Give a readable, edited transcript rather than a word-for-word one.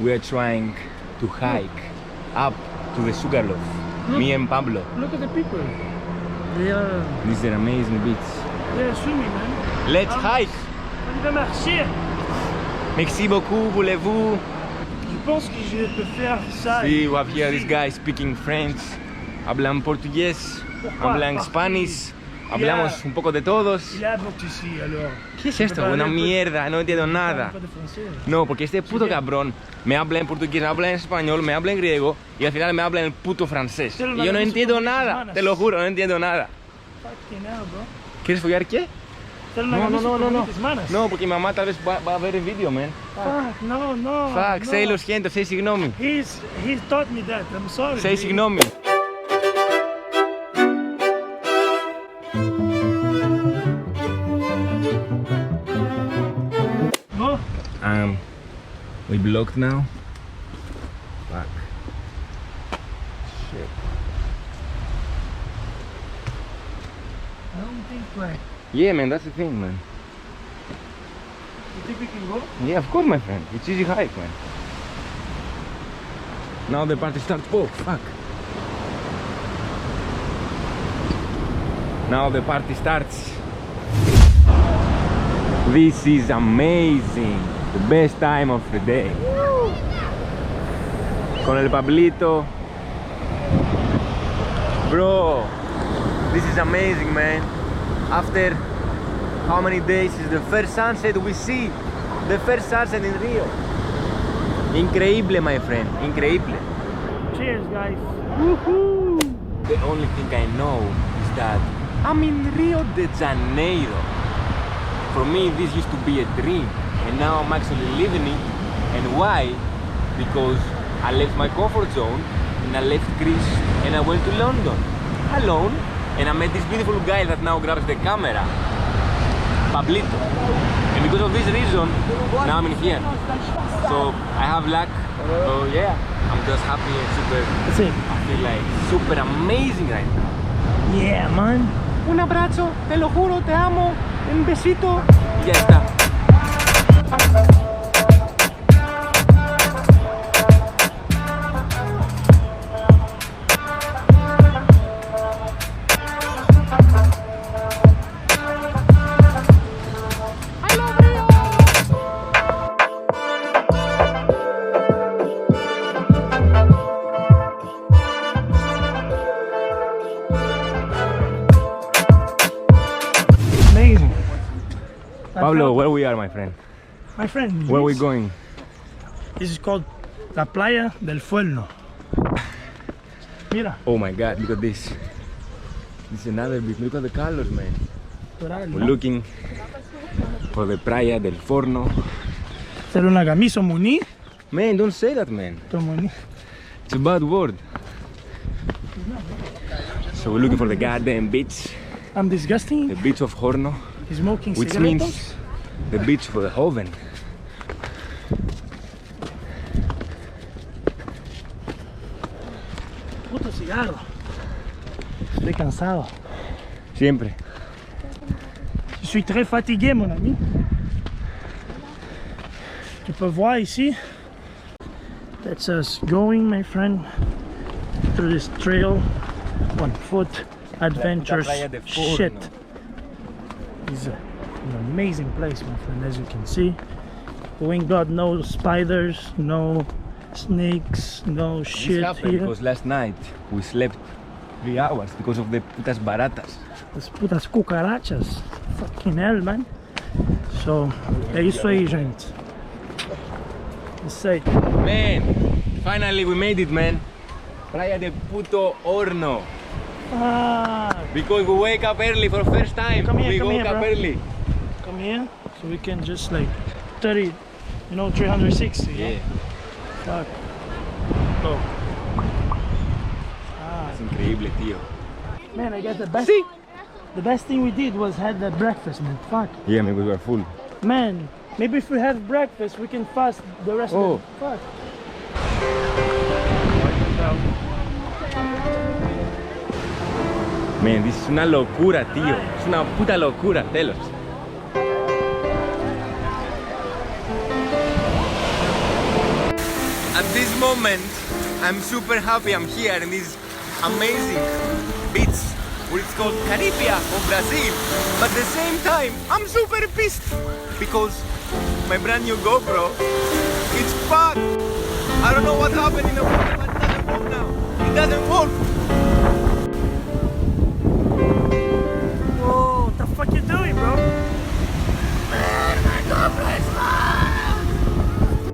we are trying to hike up to the sugarloaf. Me and Pablo. Look at the people. They are. This is an amazing beach. They are swimming, man. Let's hike. On va marcher. Merci beaucoup, voulez-vous? Je pense que je peux faire ça. See, we have here this guy speaking French. Hablan portugués, hablan Spanish. Hablamos un poco de todos. Il a beaucoup ici, alors. ¿Qué es esto? Una mierda, no entiendo nada. No, porque este puto cabrón me habla en portugués, me habla en español, me habla en griego y al final me habla en puto francés. Y yo no entiendo nada, te lo juro, no entiendo nada. ¿Quieres follar qué? No. No, porque mi mamá tal vez va a ver el vídeo, man. Fuck, no. Fuck, say lo siento, say signomi. He's taught me that, I'm sorry. Say signomi. We blocked now. Fuck. Shit. I don't think like. Yeah, man, that's the thing, man. You think we can go? Yeah, of course, my friend. It's easy hike, man. Now the party starts. Oh, fuck. Now the party starts. This is amazing. The best time of the day. Con el Pablito. Bro, this is amazing, man. After how many days is the first sunset we see? The first sunset in Rio. Increíble, my friend. Increíble. Cheers, guys. Woohoo! The only thing I know is that I'm in Rio de Janeiro. For me, this used to be a dream. And now I'm actually living it. And why? Because I left my comfort zone and I left Greece and I went to London alone, and I met this beautiful guy that now grabs the camera, Pablito. And because of this reason, now I'm in here. So I have luck. So yeah, I'm just happy and super. That's it. I feel like super amazing right now. Yeah, man. Un abrazo, te lo juro, te amo. Un besito. Y ya está. Amazing. Pablo, where we are, my friend? My friend. Where are we going? This is called La Playa del Forno. Mira. Oh my God, look at this. This is another big, look at the colors, man. We're looking for the Praia del Forno. Ser una camisa muni. Man, don't say that, man. It's a bad word. So we're looking for the goddamn beach. I'm disgusting. The beach of Horno. He's smoking which cigarettes. Means the beach for the joven. Puto cigarro. Estoy cansado. Siempre. Je suis très fatigué, mon ami. Tu peux voir ici. That's us going, my friend, through this trail on foot. Adventures. Shit. It's an amazing place, my friend, as you can see. Thank God, no spiders, no snakes, no shit happened here. because last night we slept 3 hours because of the putas baratas. Las putas cucarachas. Fucking hell, man. So, é isso aí, gente. Isso aí. Man, finally we made it, man. Praia de puto Horno. Ah, Because we wake up early for the first time. Come here, we come woke here, up bro. early. come here, so we can just like 30, 360. Yeah. Fuck. Go. Ah, Es increíble, tío. man, I guess the best. Sí. The best thing we did was had that breakfast, man. Fuck. Yeah, man, we were full. Man, maybe if we have breakfast, we can fast the rest Oh. of the fuck. Man, this es una locura, tío. Es una puta locura, telos. this moment, I'm super happy I'm here in this amazing beach, where it's called Caribbean of Brazil. But at the same time, I'm super pissed because my brand new GoPro, it's fucked. I don't know what happened in the water, but it doesn't work now. It doesn't work.